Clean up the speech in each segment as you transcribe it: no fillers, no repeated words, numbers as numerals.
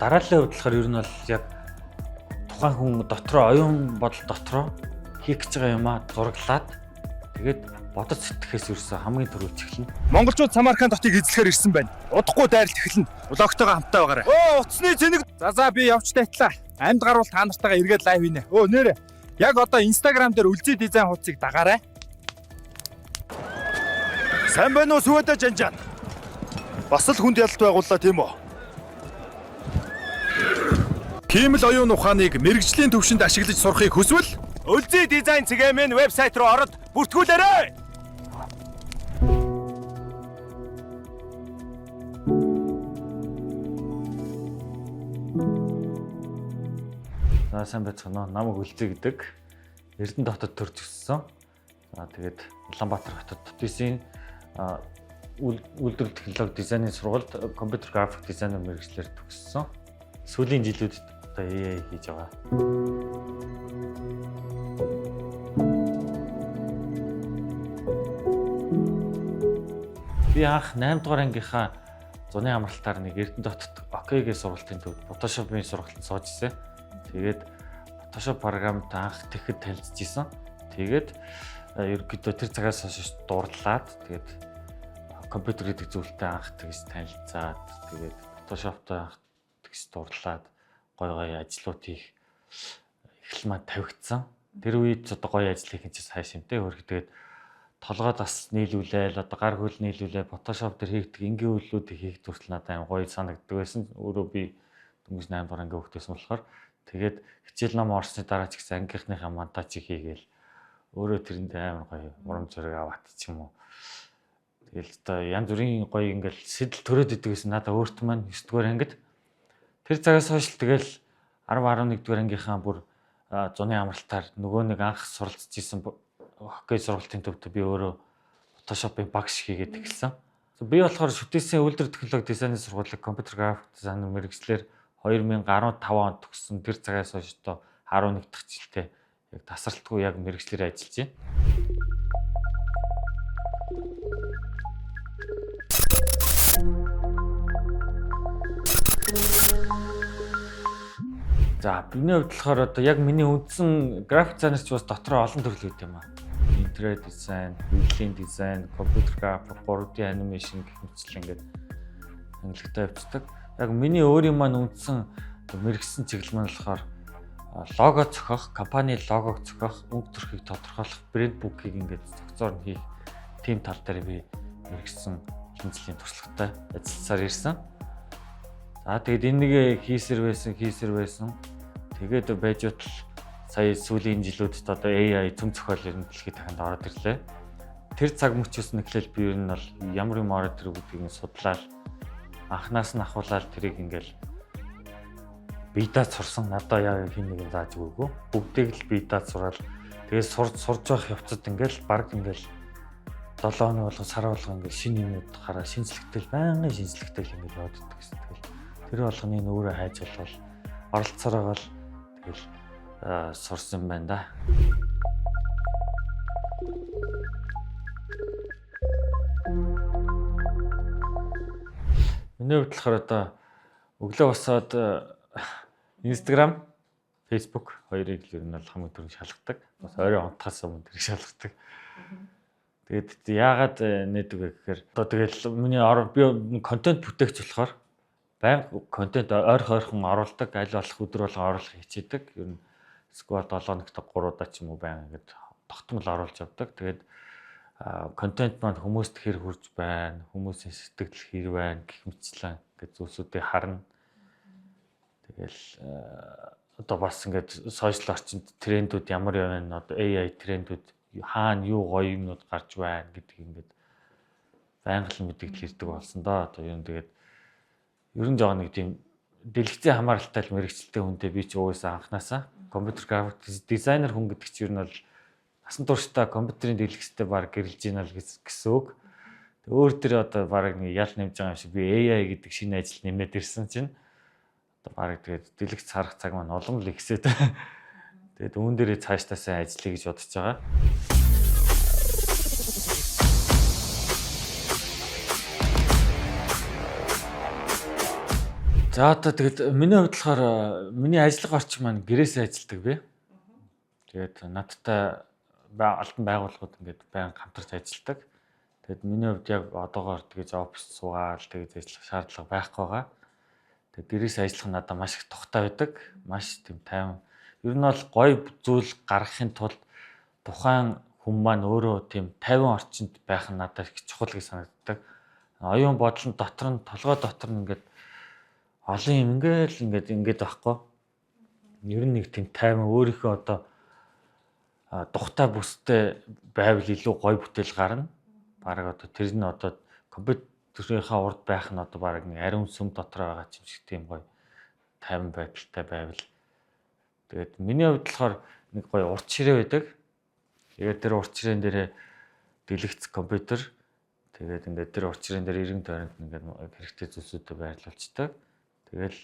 дарааллын хувьд болохоор ер нь бол яг тухайн хүн дотроо оюун бодол дотроо хийх гэж байгаа юмаа зураглаад тэгээд бодож сэтгэхээс ерөөсөө хамгийн түрүүч эхэлнэ. Монголчууд Самарканд хотыг эзлэхээр ирсэн байна. Удахгүй дайралт эхэлнэ. Блогтойгоо хамтаа байгаарай. Утасны цэник. За би явж тайтлаа. Амьд гарвал та нартайгаа эргээд лайв хийнэ. Нэрэ. Яг одоо Instagram дээр үлзий дизайн хуудсыг дагаарай. Сайн байна уу Сүвэдэ Жанжан? Бас л хүнд ялалт байгууллаа тийм үү? Кимэл оюун ухааныг мэрэгжлийн төвшөнд ашиглаж сурахыг хүсвэл Үлзий дизайн цэгийн вебсайт руу ороод бүртгүүлээрэй. За сайн байцгаана уу. Намайг Үлзий гэдэг. Эрдэнэ хотод төрж өссөн. За тэгээд Улаанбаатар хотод төдийсийн үйлдвэр технологи дизайны сургуульд компьютер график дизайнер мэргэжлэр төгссөн. Сүүлийн жилүүдэд одоо AI хийж байгаа. Би анх 8 дугаар ангийнхаа зуны амралтаар нэг Эрдэнэ хотод OK-гийн сургалтын төвд Photoshop-ийн сургалтанд сууж ирсэн. Тэгээд Photoshop програмд анх тэгэхэд танилцж исэн. Тэгээд ерөнхийдөө тэр цагаас хойш дуурлаад тэгээд компьютер гэдэг зүйлтэй анх тэгж танилцаад тэгээд Photoshop-тай анх тэгж дуурлаад гой ажлууд хийх эхлэлмаа тавигдсан. Тэр үед одоо гоё ажил хийх гэж хайш юмтэй хөрх тэгээд толгойд бас нийлүүлээл одоо гар хөл нийлүүлээ Photoshop дээр хийгдэг энгийн үйлдэлүүдийг хийх хүртэл надад гоё санагддаг байсан. Өөрөө би дөнгөж 8 дугаар анги хөгтөөсөн болохоор тэгээд хичээл ном орсны дараа ч гэсэн ангийнхныхаа монтажийг хийгээл өөрөө тэрэнд амар гоё урам зориг аваад ч юм уу. Тэгэл одоо янз бүрийн гоё ингээл сэтэл төрөөд идэг гэсэн надад өөрт маань 9 дугаар ангид тэр цагаас хойш тэгэл 10 11 дугаар ангийнхаа бүр зуны амралтаар нөгөө нэг анх суралцж исэн хоккей сургалтын төвд би өөрөө Photoshop-ын багш хийгээд эхэлсэн. Би болохоор шүтээсийн үйлдвэр технологи дизайны сургуулийг компьютер график дизайнер мэргэжлэр 2015 онд төгссөн. Тэр цагаас хойш одоо 11 дахь жилдээ яг тасралтгүй яг мэргэжлэр ажиллаж байна. За миний хувьд болохоор одоо яг миний үндсэн график дизайнерч бас дотроо олон төрөл үүд юм аа. Интерьер дизайн, үйлдлийн дизайн, компьютер график, 3D анимашн гэх мэт ингээд англигтай явцдаг. Яг миний өөрийн маань үндсэн мэргэжсэн чиглэл маань болохоор лого зохиох, компани логог зохиох, өнгө төрхийг тодорхойлох, брэнд бүкийг ингээд зохицоор нь хийх тийм тал дээр би мэргэжсэн хэмжээний туршлагатай ажилласаар ирсэн. За тэгээд энийг хийсэр байсан. Тэгээд байж утал сая сүүлийн жилүүдэд одоо AI цөм зохиолын дэлхийд таханд ороод ирлээ. Тэр цаг мөчөөс нэхлээл би ер нь бол ямар юм ороод ирэх гэдгийг судлаад анханаас нь ахуулаад тэрийг ингээл бийдаа сурсан. Надаа яг хин нэг зааж өгөөгүй. Бүгдийг л бийдаа сураад тэгээд сурж байх явцад ингээл баг ингээл 7 хоног болго сар болго ингээл шинэ юмуд хараа шинжлэхтэл байнгын шинжлэхтэл ингээл явагддаг гэсэн. Тэр болгоныг өөрөө хайж болвол оролцоор байгаа л тэгэл сурсан байна да. Миний хувьд болохоор одоо өглөө босоод Instagram, Facebook хоёрыг л ер нь хамгийн түрүүнд шалгадаг. Бас орой унтахаас өмнө тэрийг шалгадаг. Тэгээд яагаад нээдэг вэ гэхээр одоо тэгэл миний би контент бүтээгч болохоор байнга контент ойрхон оруулдаг, аль болох өдөр болгон оруулах хичээдэг. Ер нь эсвэл 7 хоногт 3 удаа ч юм уу байнга ингэж тогтмол оруулж явдаг. Тэгээд контент маань хүмүүст хэр хүрж байна, хүмүүсийн сэтгэл хэр байна гэх мэтчлэн ингээд зүйлсүүдийг харна. Тэгэл одоо бас ингээд сошиал орчинд трендүүд ямар явна, одоо AI трендүүд хаана юу гоё юмнууд гарч байна гэдгийг ингээд байнга л мэдээлэл ирдэг болсон да. Одоо юм тэгээд ер нь жоо нэг тийм дэлгэцийн хамааралтай л мэрэгчлээ хүнтэй би ч угаасаа анханасаа компьютер график дизайнер хүн гэдэг чинь ер нь бол насан туршдаа компьютерийн дэлгэцтэй баг гэрэлж ийна л гэсэн үг. Өөр тэр одоо баг нэг ял нэмж байгаа юм шиг би AI гэдэг шинэ ажил нэмээд ирсэн чинь одоо баг тэгээд дэлгэц харах цаг маань улам л ихсээд тэгээд үүн дээрээ цаашдаа сайн ажиллая гэж бодож байгаа. За одоо тэгээд миний хувьд болохоор миний ажлын орчин маань гэрээсээ ажилладаг би. Тэгээд надтай албан байгууллагууд ингээд байнга хамтарч ажилладаг. Тэгээд миний хувьд яг одоогоор тэгэж оффис суугаал тэгэж ажиллах шаардлага байхгүй байгаа. Тэгээд гэрээсээ ажиллах нь надад маш их тухтай байдаг. Маш тийм тайван. Ер нь бол гоё зүйл гаргахын тулд тухайн хүн маань өөрөө тийм тайван орчинд байх нь надад их чухал гэж санагддаг. Оюун бодол нь дотор нь толгой дотор нь ингээд олон юм ингээд байхгүй. Ер нь нэг тийм тайван өөрийнхөө одоо тухтай бүстэй байвал илүү гоё бүтээл гарна. Бараг одоо тэр нь одоо компьютерийнхаа урд байх нь одоо бараг нэг ариун сүм дотор байгаа юм шиг тийм гоё тайван байдалтай байвал. Тэгээд миний хувьд болохоор нэг гоё урт ширээ байдаг. Тэгээд тэр урт ширээн дээрээ дэлгэц компьютер. Тэгээд ингээд тэр урт ширээн дээр 90 тойронд ингээд хэрэгтэй зүйлсүүдэд байрлуулцдаг. Тэгэл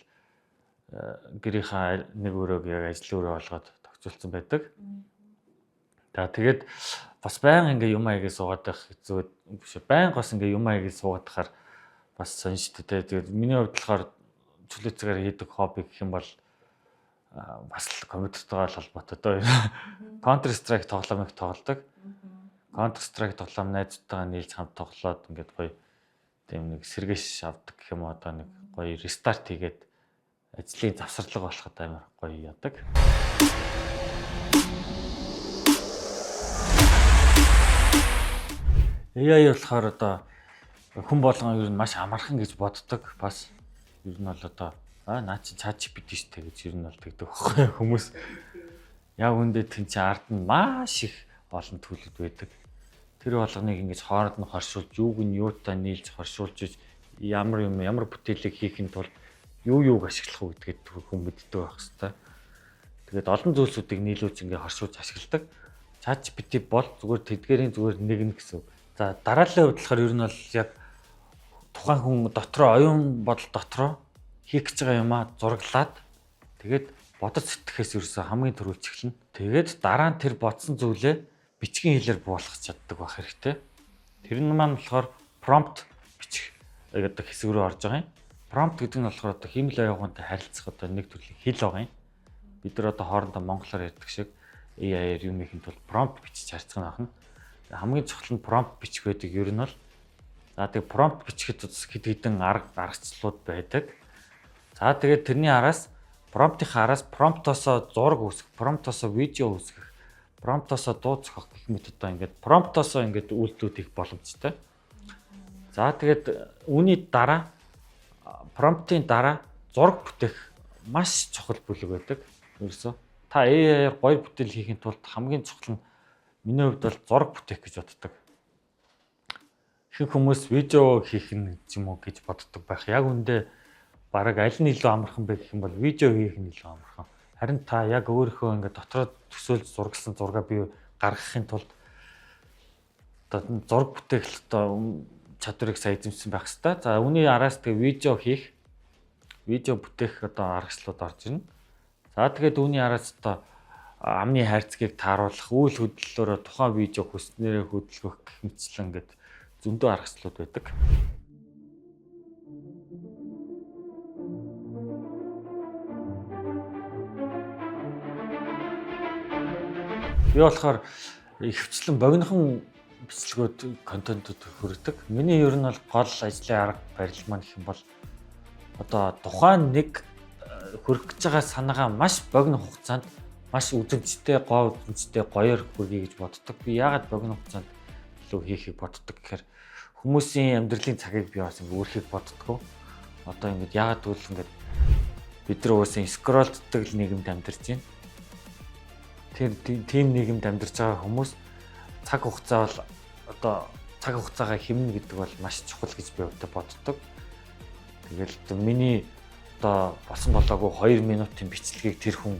гэрийнхаа нэг өрөөг яг ажлын өрөө болгоод тогтцуулсан байдаг. За тэгээд бас баян ингээ юм аягаа суугаад байх хэцүү биш. Баян бас ингээ юм аягаа суугаад тахаар бас сонь шүү дээ. Тэгээд миний хувьд болохоор чөлөөцөөр хийдэг хобби гэх юм бол бас л компьютертайгаа холбоотой доо. Counter Strike тоглоомыг тоглодог. Counter Strike тоглоом найзтайгаа нийлж хамт тоглоод ингээд гоё тийм нэг сэргээш авдаг гэх юм одоо нэг гоё рестарт хийгээд ажлын завсарлага болоход амар гоё яадаг. AI болохоор одоо хүн болгон ер нь маш амархан гэж боддог. Бас ер нь бол одоо наа чи ChatGPT штэ гэж ер нь бол тэгдэг байхгүй хүмүүс. Яг үндэ тэн чи ард нь маш их олон төлөвлөд байдаг. Тэр болгоныг ингэж хооронд нь хоршуулж, юуг нь юутай нийлж хоршуулж ямар бүтээлийг хийхин тулд юуг ашиглах уу гэдгээд хүн мэддэг байх хэвээр. Тэгээд олон зүйлсүүдийг нийлүүлж ингээ хоршуулж ашигладаг. ChatGPT бол зүгээр тэдгэрийн зүгээр нэг нь гэсэн. За дараалал хувьд болохоор ер нь бол яг тухайн хүн дотроо оюун бодол дотроо хийх гэж байгаа юмаа зураглаад тэгээд бодож сэтгэхээс ерөөсөө хамгийн түрүүл чиглэнэ. Тэгээд дараа нь тэр бодсон зүйлээ бичгийн хэлээр буулгах чаддаг байх хэрэгтэй. Тэр нь маань болохоор prompt бичих гэдэг хэсэг рүү орж байгаа юм. Prompt гэдэг нь болохоор одоо хиймэл оюугантай харилцах одоо нэг төрлийн хэл байгаа юм. Бид нар одоо хоорондоо монголоор ярьдаг шиг AI-аар юм ихэн тул prompt бичиж харьцах нь ахна. Хамгийн чухал нь prompt бичих байдаг ер нь бол. За тэгээ prompt бичихэд хэд хэдэн аргачлалууд байдаг. За тэгээд тэрний араас prompt-ийн араас prompt-осоо зураг үүсгэх, prompt-осоо видео үүсгэх, prompt-осоо дуу зохиох гэх мэт одоо ингээд prompt-осоо ингээд үйлдэлүүд их боломжтой. За тэгээд үүний дараа prompt-ийн дараа зураг бүтээх маш чухал бүлэг байдаг. Ерөөсөө та AI-аар гоё бүтээл хийхин тулд хамгийн чухал нь миний хувьд бол зураг бүтээх гэж боддог. Ихэнх хүмүүс видео хийх нь юм уу гэж боддог байх. Яг үндэ бараг аль нь илүү амархан бэ гэх юм бол видео хийх нь илүү амархан. Харин та яг өөрийнхөө ингээд дотроо төсөөлж зургласан зураг бий гаргахын тулд одоо зураг бүтээх одоо чадварыг сайн эзэмшсэн байх хэрэгтэй. За үүний араас тэгээ видео бүтээх одоо аргачлалууд орж ирнэ. За тэгээд үүний араас одоо амны хайрцгийг тааруулах, үйл хөдлөлөөр тухайн видео хүснээрээ хөдөлгөх гэх мэтчлэн ингээд зөндөө аргачлалууд байдаг. Би болохоор ихвчлэн богинохон бичлэгүүд контентууд хүргэдэг. Миний ер нь бол гол ажлын арга барил маань гэх юм бол одоо тухайн нэг хүрэх гэж байгаа санаагаа маш богино хугацаанд маш үзэгчтэй, гоо үзэгчтэй гоёор хүргэе гэж боддог. Би яагаад богино хугацаанд илүү хийхийг боддог гэхээр хүмүүсийн амьдралын цагийг би бас ингэ өөрхийг боддгоо. Одоо ингэ яагаад гэвэл ингэ бид нар уусаа скролддаг нийгэмд амьдарч байна. Тэр тийм нийгэмд амьдарч байгаа хүмүүс цаг хугацаа бол одоо цаг хугацаагаа хэмнэ гэдэг бол маш чухал гэж би өөртөө боддог. Тэгэл миний одоо болсон болоогүй 2 минутын бичлэгийг тэр хүн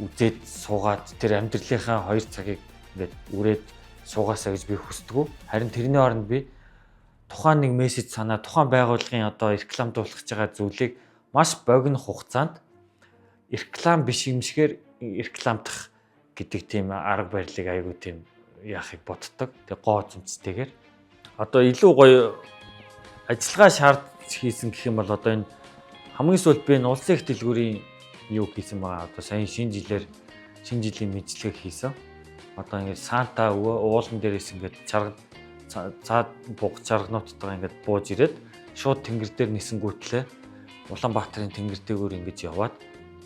үзээд суугаад тэр амьдралынхаа 2 цагийг ингээд үрээд суугаасаа гэж би хүсдэг. Харин тэрний оронд би тухайн нэг мессеж санаа, тухайн байгууллагын одоо рекламдуулах гэж байгаа зүйлийг маш богино хугацаанд реклам биш юмшгээр рекламдах гэдэг тийм арга барилыг аягүй тийм яахыг боддог. Тэг гоо зэмцтэйгээр одоо илүү гоё ажиллагаа шаард хийсэн гэх юм бол одоо энэ хамгийн сүүлд би энэ улсын их дэлгүүрийн юу хийсэн байгаа. Одоо сая шинэ жилийн мэдлэг хийсэн. Одоо ингээд Санта уулан дээрээс ингээд цаад буг чаргнуудтайгаа ингээд бууж ирээд шууд тэнгэр дээр нисэнгүүтлээ Улаанбаатарын тэнгэр дээгүүр ингэж яваад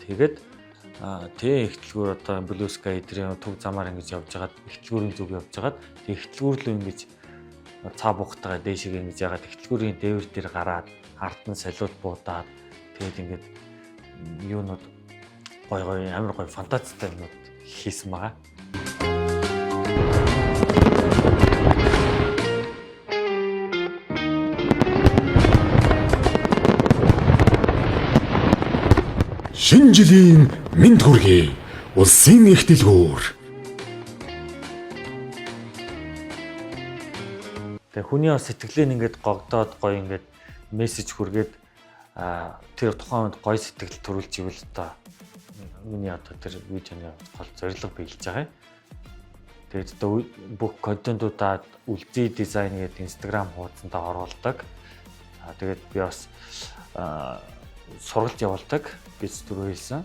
тэгээд тэг ихтлгүүр одоо Blue Sky эдрийн төв замаар ингэж явж хагаад ихтлгүүрийн зүг явж хагаад тэг ихтлгүүр рүү ингэж цаа бугтайгаа дээшээ ингэж ягаад ихтлгүүрийн дээвэр дээр гараад ард нь солиод буудаад тэгээд ингээд юунууд гой амар гой фантазитай юмуд хийсэн байгаа. Шинэ жилийн мэнд хүргэе. Улсын их дэлгүүр. Тэгээ хүний сэтгэлээ ингээд гогдоод гоё ингээд мессеж хүргээд тэр тухайн үед гоё сэтгэл төрүүлж ивэл одоо миний одоо тэр видеоны гол зорилго биелж байгаа юм. Тэгээд одоо бүх контентуудаа үлзий дизайн гэдэг Instagram хуудсандаа оруулдаг. Тэгээд би бас сургалт явуулдаг гэж түрүү хэлсэн.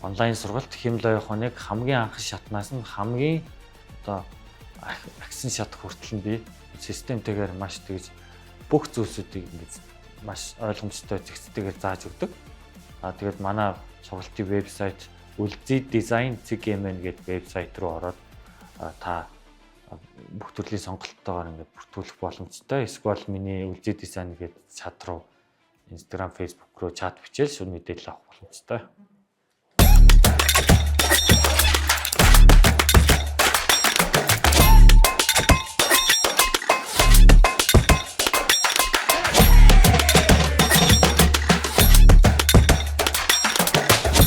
Онлайн сургалт Химлой хоног хамгийн анх шатнаас нь хамгийн одоо агсан шат хүртэл нь би системтэйгээр маш тэгж бүх зүйлсүүдийг ингэж маш ойлгомжтой зэгцтэйгээр зааж өгдөг. Тэгээд манай сургалтын вебсайт үлзий дизайн CGMN гэдэг вебсайт руу ороод та бүх төрлийн сонголттойгоор ингээд бүртгүүлэх боломжтой. Эсвэл миний үлзий дизайн гэдэг чат руу Instagram, Facebook руу чат бичээл шууд мэдээлэл авах боломжтой.